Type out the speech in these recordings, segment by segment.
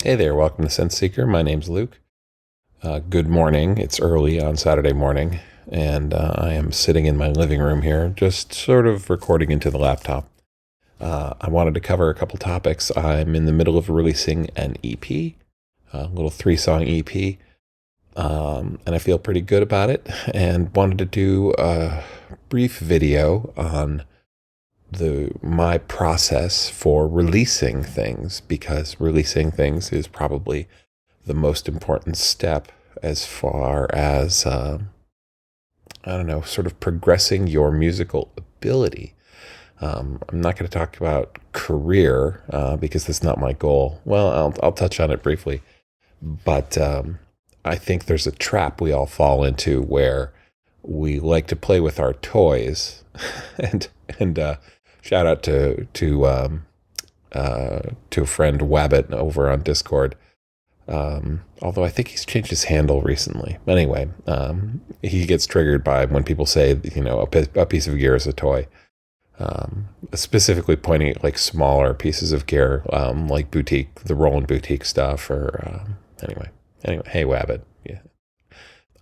Hey there, welcome to Synth Seeker. My name's Luke. Good morning. It's early on Saturday morning, and I am sitting in my living room here, just sort of recording into the laptop. I wanted to cover a couple topics. I'm in the middle of releasing an EP, a little 3-song EP, and I feel pretty good about it, and wanted to do a brief video on my process for releasing things, because releasing things is probably the most important step as far as sort of progressing your musical ability. I'm not going to talk about career because that's not my goal. Well, I'll touch on it briefly, but I think there's a trap we all fall into where we like to play with our toys, and shout out to a friend, Wabbit, over on Discord. Although I think he's changed his handle recently. Anyway, he gets triggered by when people say, a piece of gear is a toy. Specifically pointing at like smaller pieces of gear, like the Roland boutique stuff, or anyway, hey Wabbit. Yeah.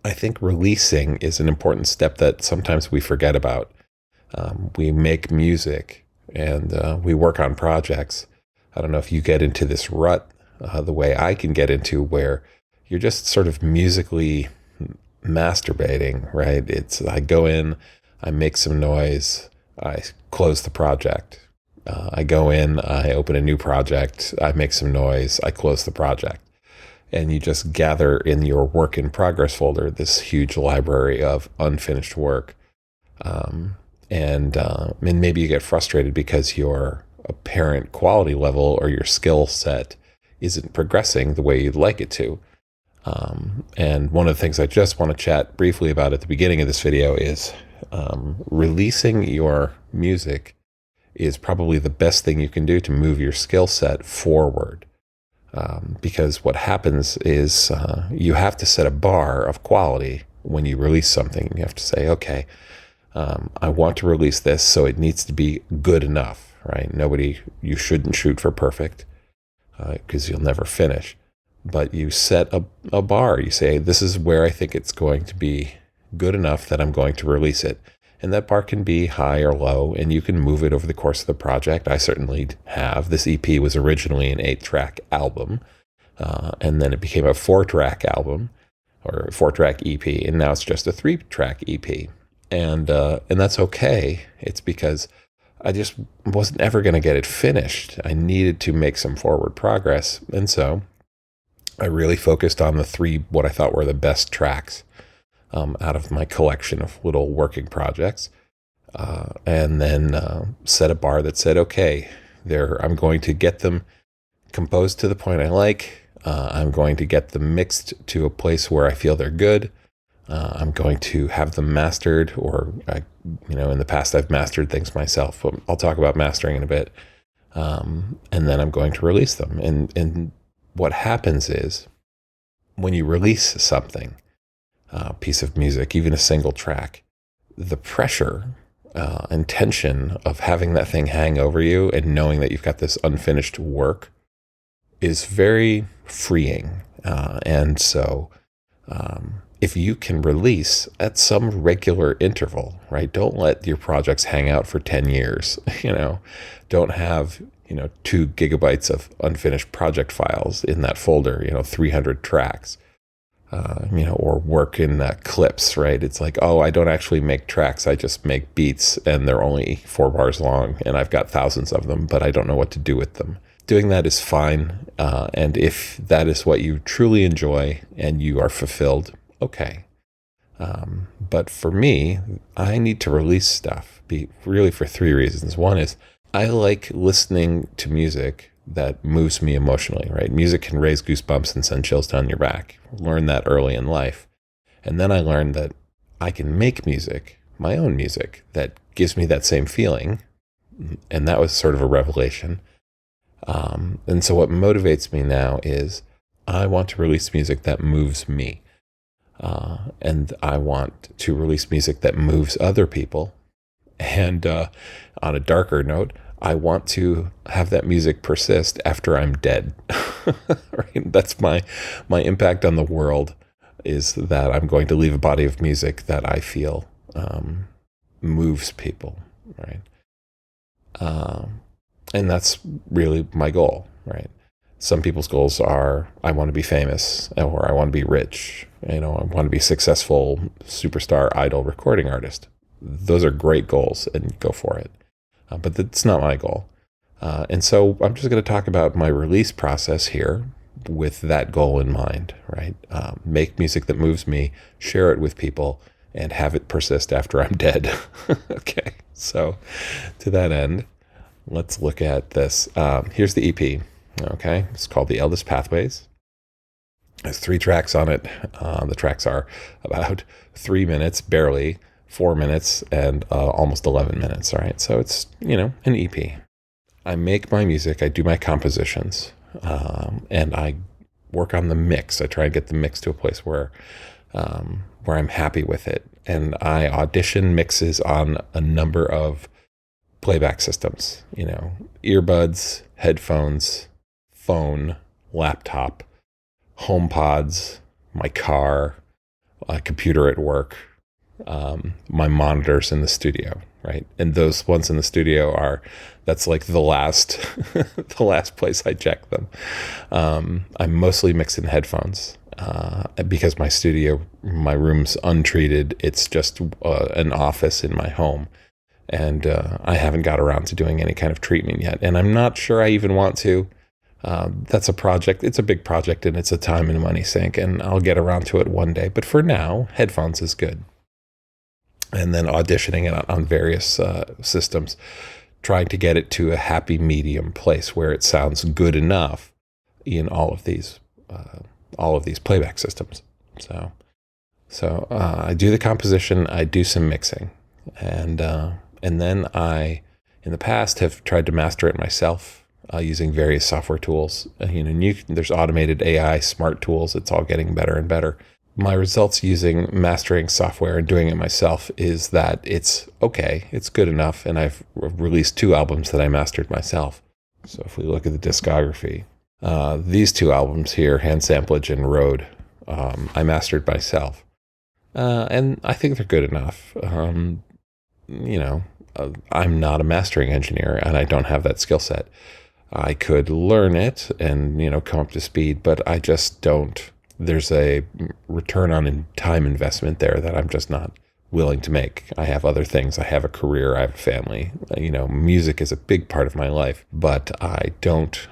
I think releasing is an important step that sometimes we forget about. We make music and we work on projects. I don't know if you get into this rut the way I can get into, where you're just sort of musically masturbating, right? I go in, I make some noise, I close the project. I go in, I open a new project, I make some noise, I close the project. And you just gather in your work in progress folder this huge library of unfinished work. And maybe you get frustrated because your apparent quality level or your skill set isn't progressing the way you'd like it to. And one of the things I just want to chat briefly about at the beginning of this video is releasing your music is probably the best thing you can do to move your skill set forward. Because what happens is you have to set a bar of quality when you release something. You have to say, okay, I want to release this, so it needs to be good enough, right? You shouldn't shoot for perfect, because you'll never finish. But you set a bar. You say, this is where I think it's going to be good enough that I'm going to release it. And that bar can be high or low, and you can move it over the course of the project. I certainly have. This EP was originally an 8-track album, and then it became a 4-track album, or 4-track EP, and now it's just a 3-track EP. And that's okay. It's because I just wasn't ever going to get it finished. I needed to make some forward progress. And so I really focused on the 3, what I thought were the best tracks out of my collection of little working projects. And then set a bar that said, okay, I'm going to get them composed to the point I like. I'm going to get them mixed to a place where I feel they're good. I'm going to have them mastered, or, in the past I've mastered things myself, but I'll talk about mastering in a bit. And then I'm going to release them. And what happens is, when you release something, a piece of music, even a single track, the pressure and tension of having that thing hang over you and knowing that you've got this unfinished work is very freeing. And so, if you can release at some regular interval, right? Don't let your projects hang out for 10 years, Don't have, 2 gigabytes of unfinished project files in that folder, 300 tracks, or work in clips, right? It's like, oh, I don't actually make tracks. I just make beats, and they're only 4 bars long, and I've got thousands of them, but I don't know what to do with them. Doing that is fine. And if that is what you truly enjoy and you are fulfilled, okay. But for me, I need to release stuff really for 3 reasons. One is I like listening to music that moves me emotionally, right? Music can raise goosebumps and send chills down your back. Learned that early in life. And then I learned that I can make music, my own music, that gives me that same feeling. And that was sort of a revelation. And so what motivates me now is I want to release music that moves me. And I want to release music that moves other people. And on a darker note, I want to have that music persist after I'm dead. Right? That's my impact on the world, is that I'm going to leave a body of music that I feel moves people, right? And that's really my goal, right? Some people's goals are, I want to be famous, or I want to be rich, I want to be successful superstar idol recording artist. Those are great goals, and go for it. But that's not my goal. And so I'm just going to talk about my release process here with that goal in mind, right? Make music that moves me, share it with people, and have it persist after I'm dead. Okay, so to that end, let's look at this. Here's the EP. Okay, it's called The Eldest Pathways. There's 3 tracks on it. The tracks are about 3 minutes, barely 4 minutes, and almost 11 minutes. All right, so it's an EP. I make my music. I do my compositions, and I work on the mix. I try and get the mix to a place where I'm happy with it, and I audition mixes on a number of playback systems. Earbuds, headphones, phone, laptop, HomePods, my car, a computer at work, my monitors in the studio, right? And those ones in the studio that's like the last the last place I check them. I'm mostly mixing headphones because my room's untreated. It's just an office in my home. And I haven't got around to doing any kind of treatment yet. And I'm not sure I even want to. That's a project. It's a big project, and it's a time and money sink, and I'll get around to it one day. But for now, headphones is good. And then auditioning it on various systems, trying to get it to a happy medium place where it sounds good enough in all of these playback systems. So I do the composition, I do some mixing, and then I, in the past, have tried to master it myself. Using various software tools. There's automated AI, smart tools. It's all getting better and better. My results using mastering software and doing it myself is that it's okay. It's good enough. And I've released 2 albums that I mastered myself. So if we look at the discography, these 2 albums here, Hand Samplage and Road, I mastered myself. And I think they're good enough. I'm not a mastering engineer, and I don't have that skill set. I could learn it and, come up to speed, but I just don't. There's a return on time investment there that I'm just not willing to make. I have other things. I have a career. I have a family. Music is a big part of my life, but I don't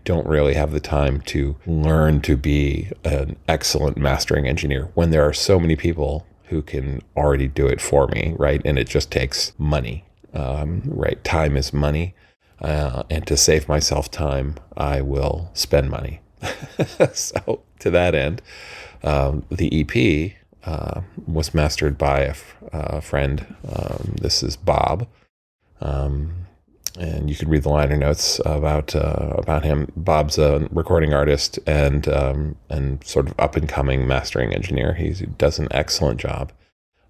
really have the time to learn to be an excellent mastering engineer when there are so many people who can already do it for me, right? And it just takes money, right? Time is money. And to save myself time, I will spend money. So to that end, the EP was mastered by a friend. This is Bob. And you can read the liner notes about him. Bob's a recording artist and sort of up-and-coming mastering engineer. He does an excellent job.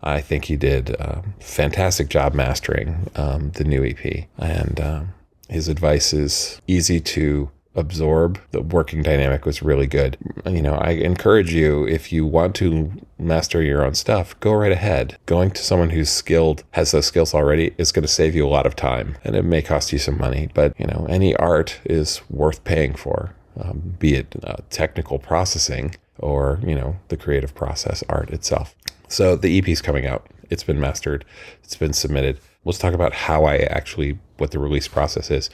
I think he did a fantastic job mastering the new EP. And his advice is easy to absorb. The working dynamic was really good. I encourage you, if you want to master your own stuff, go right ahead. Going to someone who's skilled, has those skills already, is going to save you a lot of time. And it may cost you some money, but any art is worth paying for, be it technical processing or, the creative process, art itself. So the EP's coming out. It's been mastered. It's been submitted. Let's talk about what the release process is.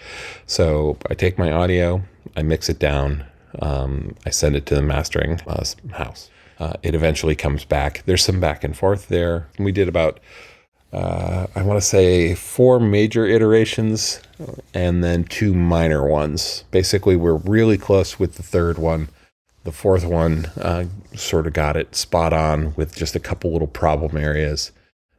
So I take my audio, I mix it down, I send it to the mastering house. It eventually comes back. There's some back and forth there. We did about, I want to say 4 major iterations and then 2 minor ones. Basically, we're really close with the 3rd one. The 4th one sort of got it spot on with just a couple little problem areas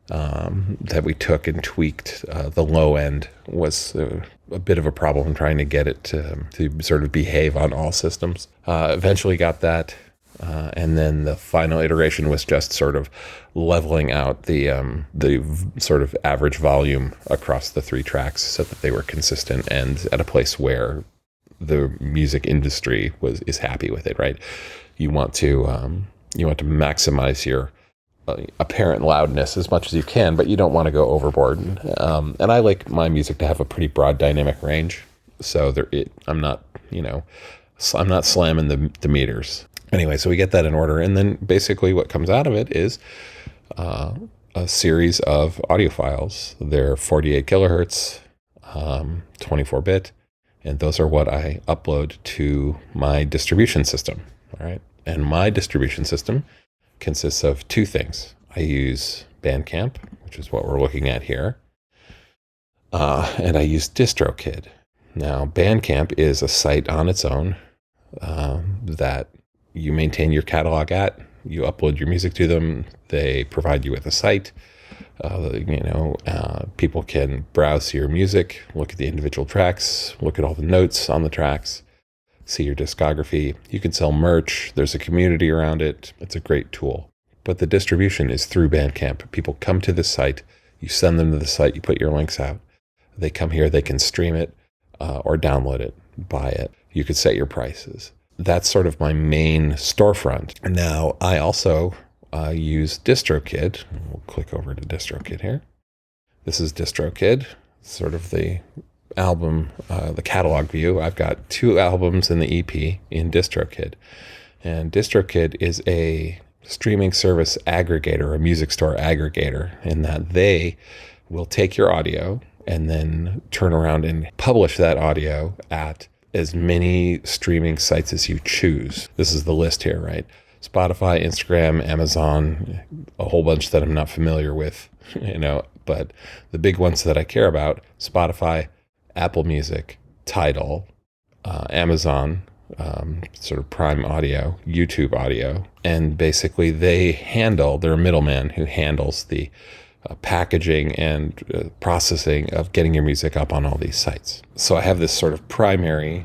that we took and tweaked. The low end was a bit of a problem trying to get it to sort of behave on all systems. Eventually got that And then the final iteration was just sort of leveling out the sort of average volume across the 3 tracks so that they were consistent and at a place where the music industry is happy with it. Right? You want to maximize your apparent loudness as much as you can, but you don't want to go overboard. And I like my music to have a pretty broad dynamic range, so I'm not slamming the meters. Anyway, so we get that in order, and then basically what comes out of it is a series of audio files. They're 48 kilohertz, 24-bit, and those are what I upload to my distribution system. All right, and my distribution system consists of 2 things. I use BandCamp, which is what we're looking at here, and I use Distrokid. Now, BandCamp is a site on its own that you maintain your catalog at. You upload your music to them. They provide you with a site. People can browse your music, look at the individual tracks, look at all the notes on the tracks, see your discography. You can sell merch. There's a community around it. It's a great tool. But the distribution is through BandCamp. People come to the site. You send them to the site. You put your links out. They come here. They can stream it or download it, buy it. You could set your prices. That's sort of my main storefront. Now, I also use Distrokid. We'll click over to Distrokid here. This is Distrokid, sort of the album, the catalog view. I've got 2 albums in the EP in Distrokid. And Distrokid is a streaming service aggregator, a music store aggregator, in that they will take your audio and then turn around and publish that audio at as many streaming sites as you choose. This is the list here, right? Spotify, Instagram, Amazon, a whole bunch that I'm not familiar with, but the big ones that I care about: Spotify, Apple Music, Tidal, Amazon, sort of Prime Audio, YouTube Audio, and basically they're a middleman who handles the packaging and processing of getting your music up on all these sites. So I have this sort of primary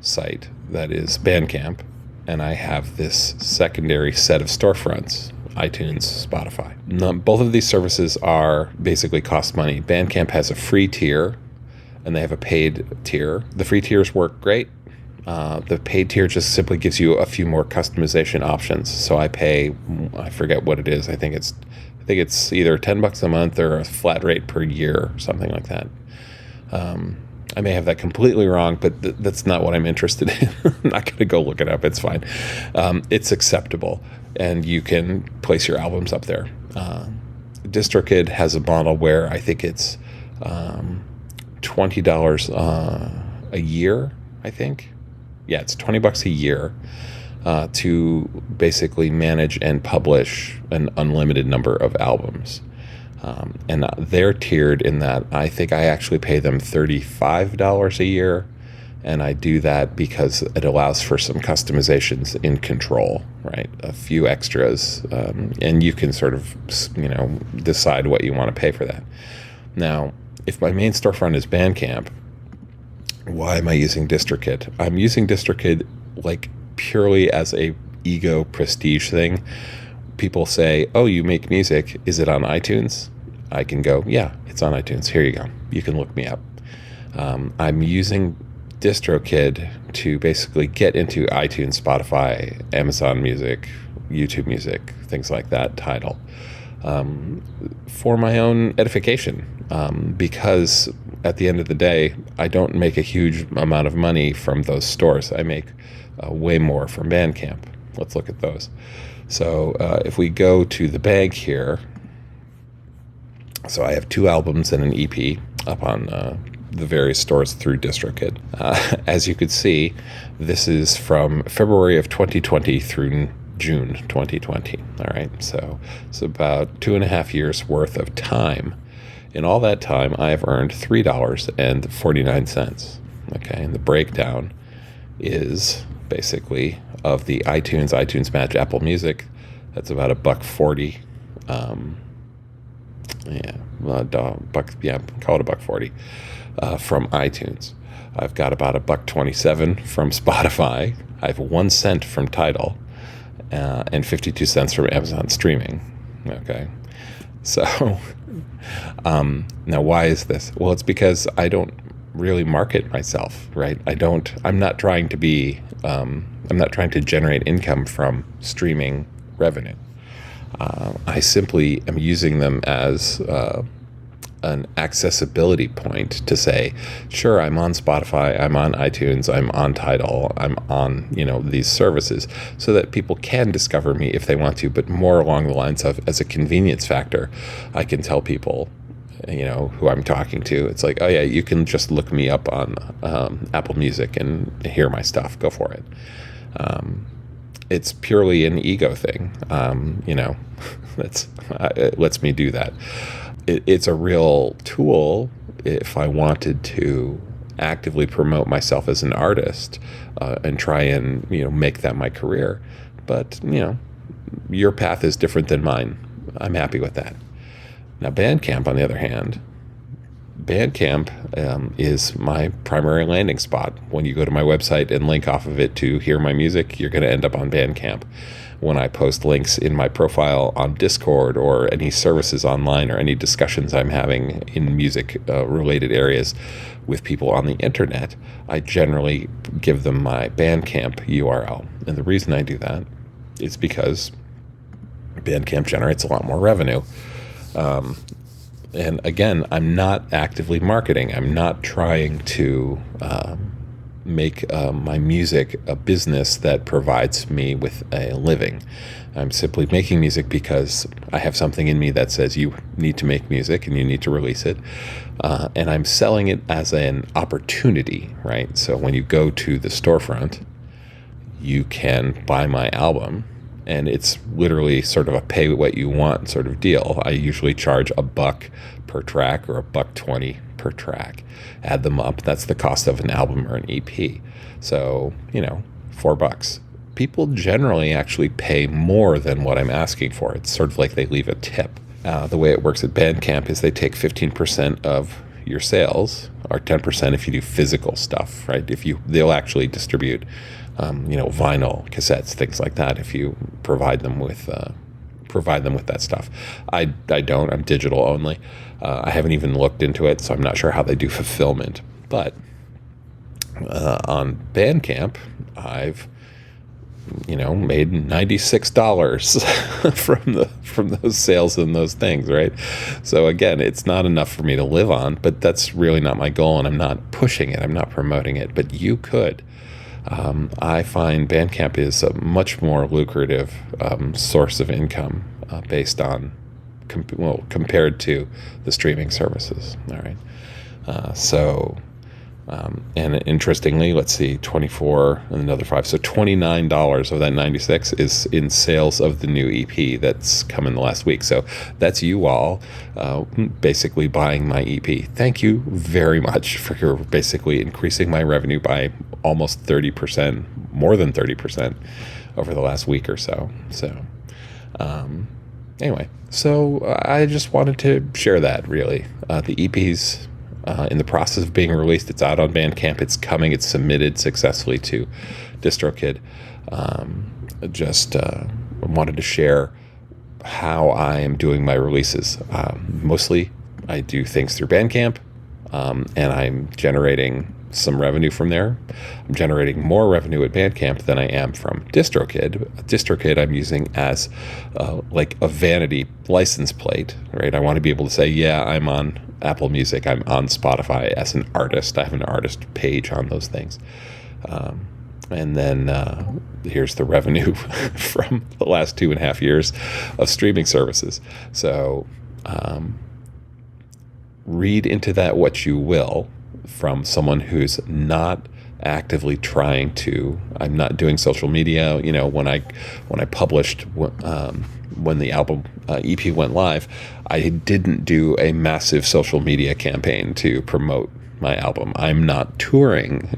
site that is BandCamp, and I have this secondary set of storefronts: iTunes, Spotify. Now, both of these services are basically cost money. BandCamp has a free tier, and they have a paid tier. The free tiers work great. The paid tier just simply gives you a few more customization options. So I forget what it is. I think it's either $10 a month or a flat rate per year, or something like that. I may have that completely wrong, but that's not what I'm interested in. I'm not going to go look it up. It's fine. It's acceptable, and you can place your albums up there. Distrokid has a model where I think it's $20 a year, I think. Yeah, it's $20 a year to basically manage and publish an unlimited number of albums. And they're tiered in that I think I actually pay them $35 a year, and I do that because it allows for some customizations in Control, right? A few extras, and you can sort of, decide what you want to pay for that. Now, if my main storefront is BandCamp, why am I using Distrokid? I'm using Distrokid like purely as a ego prestige thing. People say, "Oh, you make music. Is it on iTunes?" I can go, "Yeah, it's on iTunes. Here you go. You can look me up." I'm using Distrokid to basically get into iTunes, Spotify, Amazon Music, YouTube Music, things like that, Tidal, for my own edification, because at the end of the day, I don't make a huge amount of money from those stores. I make way more from BandCamp. Let's look at those. So if we go to the bank here, so I have 2 albums and an EP up on the various stores through Distrokid. As you could see, this is from February of 2020 through June 2020. All right, so it's about 2.5 years worth of time. In all that time, I have earned $3.49. Okay, and the breakdown is basically of the iTunes Match, Apple Music. That's about $1.40. Call it $1.40 from iTunes. I've got about $1.27 from Spotify. I have 1 cent from Tidal, and 52 cents from Amazon streaming. Okay. So now why is this? Well, it's because I don't really market myself, right? I'm not trying to generate income from streaming revenue. I simply am using them as an accessibility point to say, sure, I'm on Spotify, I'm on iTunes, I'm on Tidal, I'm on, these services, so that people can discover me if they want to, but more along the lines of, as a convenience factor, I can tell people, who I'm talking to, it's like, oh yeah, you can just look me up on Apple Music and hear my stuff, go for it. It's purely an ego thing. It lets me do that. It's a real tool if I wanted to actively promote myself as an artist and try and make that my career. But your path is different than mine. I'm happy with that. Now, BandCamp, on the other hand, BandCamp is my primary landing spot. When you go to my website and link off of it to hear my music, you're going to end up on BandCamp. When I post links in my profile on Discord or any services online or any discussions I'm having in music related areas with people on the internet, I generally give them my BandCamp URL. And the reason I do that is because BandCamp generates a lot more revenue. And again, I'm not actively marketing. I'm not trying to make my music a business that provides me with a living. I'm simply making music because I have something in me that says you need to make music and you need to release it. And I'm selling it as an opportunity, right? So when you go to the storefront, you can buy my album. And it's literally sort of a pay what you want sort of deal. I usually charge $1 per track or $1.20 per track. Add them up, that's the cost of an album or an EP. So, $4. People generally actually pay more than what I'm asking for. It's sort of like they leave a tip. The way it works at BandCamp is they take 15% of your sales, or 10% if you do physical stuff, right? They'll actually distribute vinyl, cassettes, things like that, if you provide them with that stuff. I don't. I'm digital only. I haven't even looked into it, so I'm not sure how they do fulfillment. But on BandCamp, I've made $96 from those sales and those things, right? So again, it's not enough for me to live on, but that's really not my goal, and I'm not pushing it. I'm not promoting it, but you could. I find BandCamp is a much more lucrative source of income based on, compared to the streaming services. All right. And interestingly, let's see, 24 and another 5. So $29 of that 96 is in sales of the new EP that's come in the last week. So that's you all basically buying my EP. Thank you very much for your basically increasing my revenue by almost 30%, more than 30% over the last week or so. So anyway, so I just wanted to share that really. The EP's in the process of being released. It's out on BandCamp. It's coming. It's submitted successfully to Distrokid. Just wanted to share how I am doing my releases. Mostly, I do things through BandCamp, and I'm generating some revenue from there. I'm generating more revenue at BandCamp than I am from Distrokid. Distrokid I'm using as like a vanity license plate, right? I want to be able to say, yeah, I'm on Apple Music, I'm on Spotify as an artist. I have an artist page on those things. And then here's the revenue from the last 2.5 years of streaming services. So read into that what you will, from someone who's not actively trying to. I'm not doing social media. When I published when the album EP went live, I didn't do a massive social media campaign to promote my album. I'm not touring.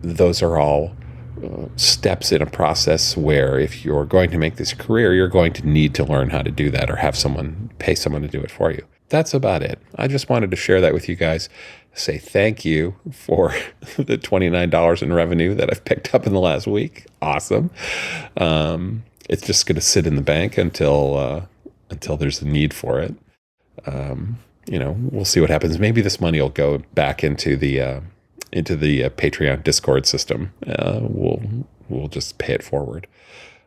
Those are all steps in a process where if you're going to make this career, you're going to need to learn how to do that, or have someone pay someone to do it for you. that's about it. I just wanted to share that with you guys. Say thank you for the $29 in revenue that I've picked up in the last week. Awesome. It's just going to sit in the bank until there's a need for it. We'll see what happens. Maybe this money will go back into the Patreon Discord system. We'll just pay it forward.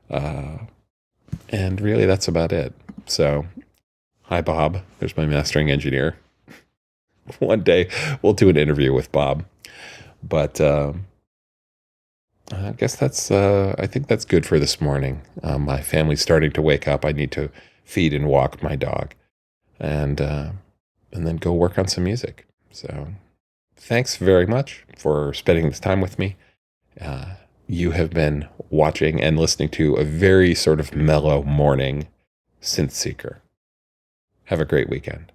And really, that's about it. So, hi, Bob. There's my mastering engineer. One day we'll do an interview with Bob. But I guess I think that's good for this morning. My family's starting to wake up. I need to feed and walk my dog, and then go work on some music. So thanks very much for spending this time with me. You have been watching and listening to a very sort of mellow morning Synth Seeker. Have a great weekend.